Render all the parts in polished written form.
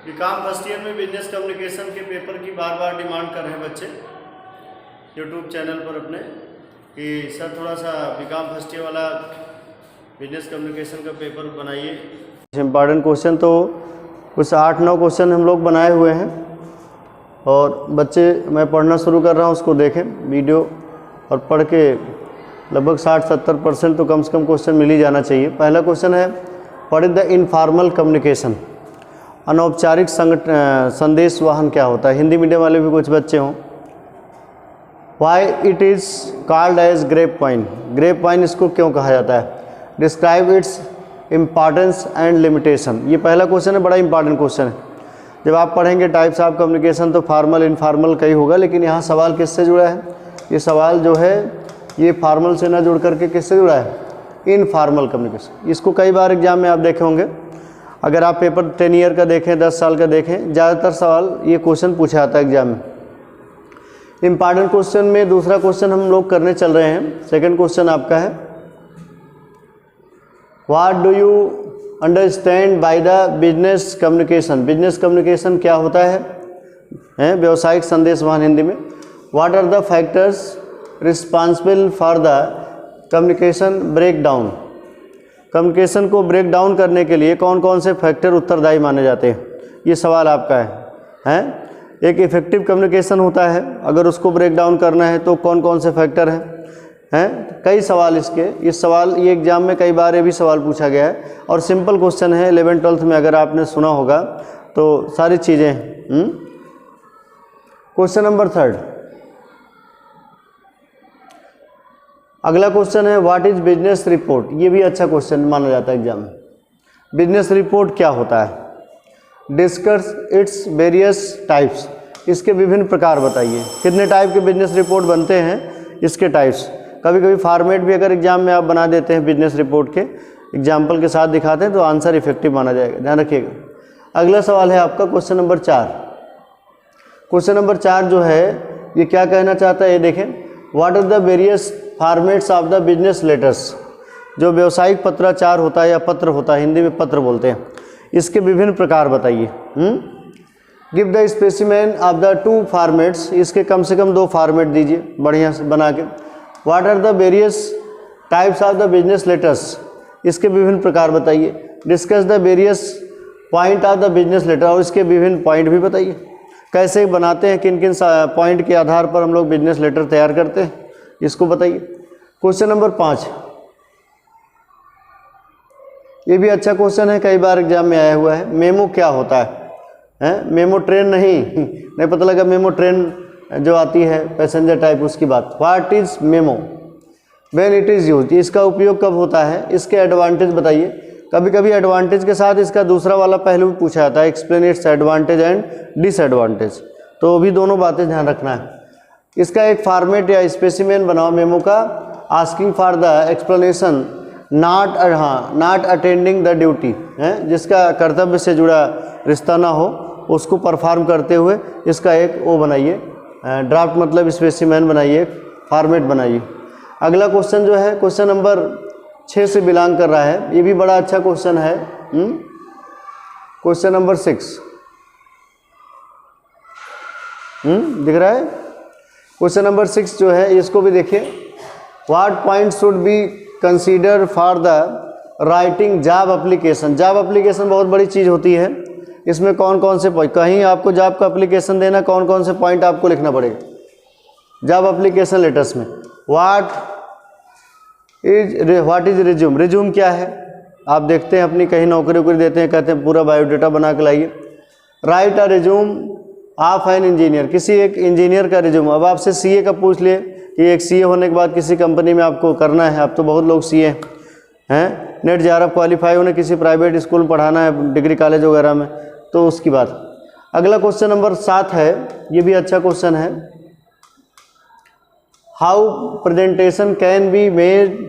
BCom first year में business communication के paper की बार बार डिमांड कर रहे हैं बच्चे यूट्यूब चैनल पर अपने कि सर थोड़ा सा बीकॉम फर्स्ट ईयर वाला बिजनेस कम्युनिकेशन का पेपर बनाइए। इम्पॉर्टेंट क्वेश्चन तो कुछ 8-9 क्वेश्चन हम लोग बनाए हुए हैं और बच्चे मैं पढ़ना शुरू कर रहा हूँ, उसको देखें वीडियो और पढ़ के लगभग 60-70% तो कम से कम क्वेश्चन मिल ही जाना चाहिए। पहला क्वेश्चन है what is the informal communication, अनौपचारिक संदेश वाहन क्या होता है। हिंदी मीडियम वाले भी कुछ बच्चे हों। Why it is called as grape wine, grape wine इसको क्यों कहा जाता है। Describe its importance and limitation, ये पहला क्वेश्चन है, बड़ा इंपॉर्टेंट क्वेश्चन है। जब आप पढ़ेंगे टाइप्स ऑफ कम्युनिकेशन तो फॉर्मल इनफॉर्मल कई होगा, लेकिन यहाँ सवाल किससे जुड़ा है, ये सवाल जो है ये फॉर्मल से ना जुड़ करके किससे जुड़ा है, इनफॉर्मल कम्युनिकेशन। इसको कई बार एग्जाम में आप देखे होंगे, अगर आप पेपर 10 ईयर का देखें, 10 साल का देखें, ज़्यादातर सवाल ये क्वेश्चन पूछा जाता है एग्जाम में। इम्पॉर्टेंट क्वेश्चन में दूसरा क्वेश्चन हम लोग करने चल रहे हैं। सेकंड क्वेश्चन आपका है what do you understand by the business communication, business communication क्या होता है व्यावसायिक संदेश वाहन हिंदी में। What are the factors responsible for the communication break down, communication को ब्रेक डाउन करने के लिए कौन कौन से फैक्टर उत्तरदायी माने जाते हैं, ये सवाल आपका है। एक इफेक्टिव कम्युनिकेशन होता है, अगर उसको ब्रेक डाउन करना है तो कौन कौन से फैक्टर हैं। कई सवाल इसके, इस सवाल ये एग्जाम में कई बार ये भी सवाल पूछा गया है और सिंपल क्वेश्चन है। 11th-12th में अगर आपने सुना होगा तो सारी चीज़ें। क्वेश्चन नंबर 3, अगला क्वेश्चन है व्हाट इज बिजनेस रिपोर्ट, ये भी अच्छा क्वेश्चन माना जाता है एग्जाम में। बिजनेस रिपोर्ट क्या होता है। डिस्कस इट्स वेरियस टाइप्स, इसके विभिन्न प्रकार बताइए। कितने टाइप के बिजनेस रिपोर्ट बनते हैं, इसके टाइप्स। कभी कभी फॉर्मेट भी अगर एग्जाम में आप बना देते हैं बिजनेस रिपोर्ट के, एग्जाम्पल के साथ दिखाते हैं तो आंसर इफेक्टिव माना जाएगा, ध्यान रखिएगा। अगला सवाल है आपका क्वेश्चन नंबर 4। क्वेश्चन नंबर 4 जो है ये क्या कहना चाहता है, ये देखें। What are the various formats of the business letters, जो व्यवसायिक पत्राचार होता है या पत्र होता है, हिंदी में पत्र बोलते हैं, इसके विभिन्न प्रकार बताइए। Give the specimen of the 2 formats, इसके कम से कम 2 फॉर्मेट दीजिए बढ़िया से बना के। What are the various types of the business letters, इसके विभिन्न प्रकार बताइए। Discuss the various point of the business letter, और इसके विभिन्न पॉइंट भी बताइए, कैसे बनाते हैं, किन किन पॉइंट के आधार पर हम लोग बिजनेस लेटर तैयार करते हैं, इसको बताइए। क्वेश्चन नंबर 5, ये भी अच्छा क्वेश्चन है, कई बार एग्जाम में आया हुआ है। मेमो क्या होता है, मेमो ट्रेन नहीं पता लगा मेमो ट्रेन जो आती है पैसेंजर टाइप, उसकी बात। What is memo, when it is use, इसका उपयोग कब होता है, इसके एडवांटेज बताइए। कभी कभी एडवांटेज के साथ इसका दूसरा वाला पहलू भी पूछा जाता है, explain it's advantage and disadvantage, तो भी दोनों बातें ध्यान रखना है। इसका एक फॉर्मेट या स्पेसिमेन बनाओ मेमो का। Asking for the explanation not attending the duty, जिसका कर्तव्य से जुड़ा रिश्ता ना हो उसको परफॉर्म करते हुए इसका एक वो बनाइए, ड्राफ्ट मतलब स्पेसिमेन बनाइए, फॉर्मेट बनाइए। अगला क्वेश्चन जो है क्वेश्चन नंबर 6 से बिलोंग कर रहा है, ये भी बड़ा अच्छा क्वेश्चन है। क्वेश्चन नंबर 6 दिख रहा है। क्वेश्चन नंबर 6 जो है इसको भी देखिए। What point should be consider for the writing job application, job application बहुत बड़ी चीज़ होती है, इसमें कौन कौन से पॉइंट, कहीं आपको जॉब का एप्लीकेशन देना, कौन कौन से पॉइंट आपको लिखना पड़ेगा जॉब एप्लीकेशन लेटर्स में। व्हाट इज रिज्यूम, रिज्यूम क्या है, आप देखते हैं अपनी कहीं नौकरी वोकरी देते हैं, कहते हैं पूरा बायोडाटा बना के लाइए। Right a resume of an engineer, किसी एक इंजीनियर का रिज्यूम। अब आपसे सीए का पूछ लिए कि एक सीए होने के बाद किसी कंपनी में आपको करना है, अब तो बहुत लोग सीए हैं, नेट जेआरएफ क्वालिफाई होने, किसी प्राइवेट स्कूल में पढ़ाना है, डिग्री कॉलेज वगैरह में, तो उसकी बात। अगला क्वेश्चन नंबर 7 है, ये भी अच्छा क्वेश्चन है। How presentation can be made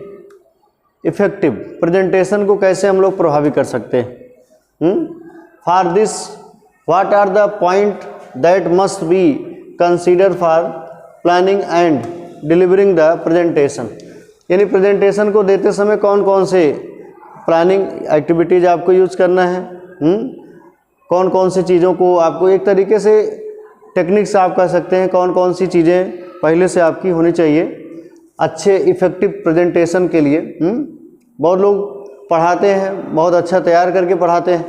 effective, presentation को कैसे हम लोग प्रभावी कर सकते हैं। For this what are the point that must be consider for planning and delivering the presentation, यानी प्रेजेंटेशन को देते समय कौन कौन से प्लानिंग एक्टिविटीज़ आपको यूज करना है, कौन कौन सी चीज़ों को आपको, एक तरीके से टेक्निक्स आप कह सकते हैं, कौन कौन सी चीज़ें पहले से आपकी होनी चाहिए अच्छे इफ़ेक्टिव प्रेजेंटेशन के लिए। बहुत लोग पढ़ाते हैं, बहुत अच्छा तैयार करके पढ़ाते हैं,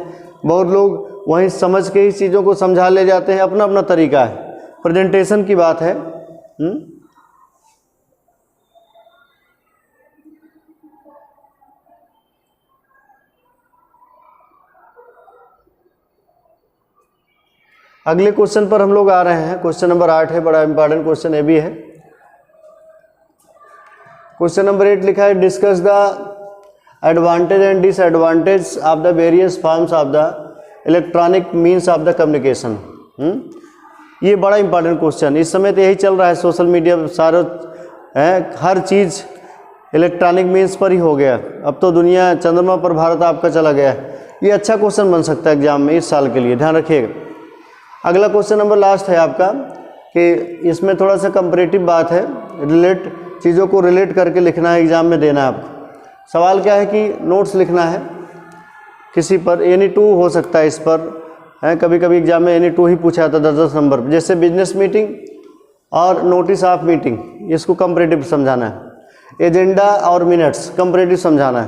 बहुत लोग वहीं समझ के ही चीज़ों को समझा ले जाते हैं, अपना अपना तरीका है, प्रेजेंटेशन की बात है। अगले क्वेश्चन पर हम लोग आ रहे हैं। क्वेश्चन नंबर 8 है, बड़ा इंपॉर्टेंट क्वेश्चन ये भी है। क्वेश्चन नंबर 8 लिखा है, discuss the advantage and disadvantage of the various forms of the electronic means of the communication. ये बड़ा इंपॉर्टेंट क्वेश्चन, इस समय तो यही चल रहा है, सोशल मीडिया सारा है, हर चीज़ इलेक्ट्रॉनिक मीन्स पर ही हो गया। अब तो दुनिया चंद्रमा पर भारत आपका चला गया है। ये अच्छा क्वेश्चन बन सकता है एग्जाम में इस साल के लिए, ध्यान रखिएगा। अगला क्वेश्चन नंबर लास्ट है आपका कि इसमें थोड़ा सा कंपैरेटिव बात है, रिलेट चीज़ों को रिलेट करके लिखना है, एग्जाम में देना है आपको। सवाल क्या है कि नोट्स लिखना है किसी पर, एनी टू हो सकता है इस पर है, कभी कभी एग्जाम में एनी टू ही पूछा जाता है 10-10 नंबर, जैसे बिजनेस मीटिंग और नोटिस ऑफ मीटिंग, इसको कंपैरेटिव समझाना है। एजेंडा और मिनट्स कंपैरेटिव समझाना है।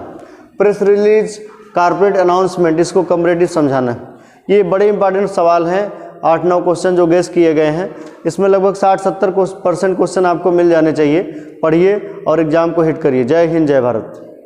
प्रेस रिलीज, कॉर्पोरेट अनाउंसमेंट, इसको कंपैरेटिव समझाना है। ये बड़े इंपॉर्टेंट सवाल हैं, 8-9 क्वेश्चन जो गेस किए गए हैं, इसमें लगभग 60-70% क्वेश्चन आपको मिल जाने चाहिए। पढ़िए और एग्जाम को हिट करिए। जय हिंद, जय भारत।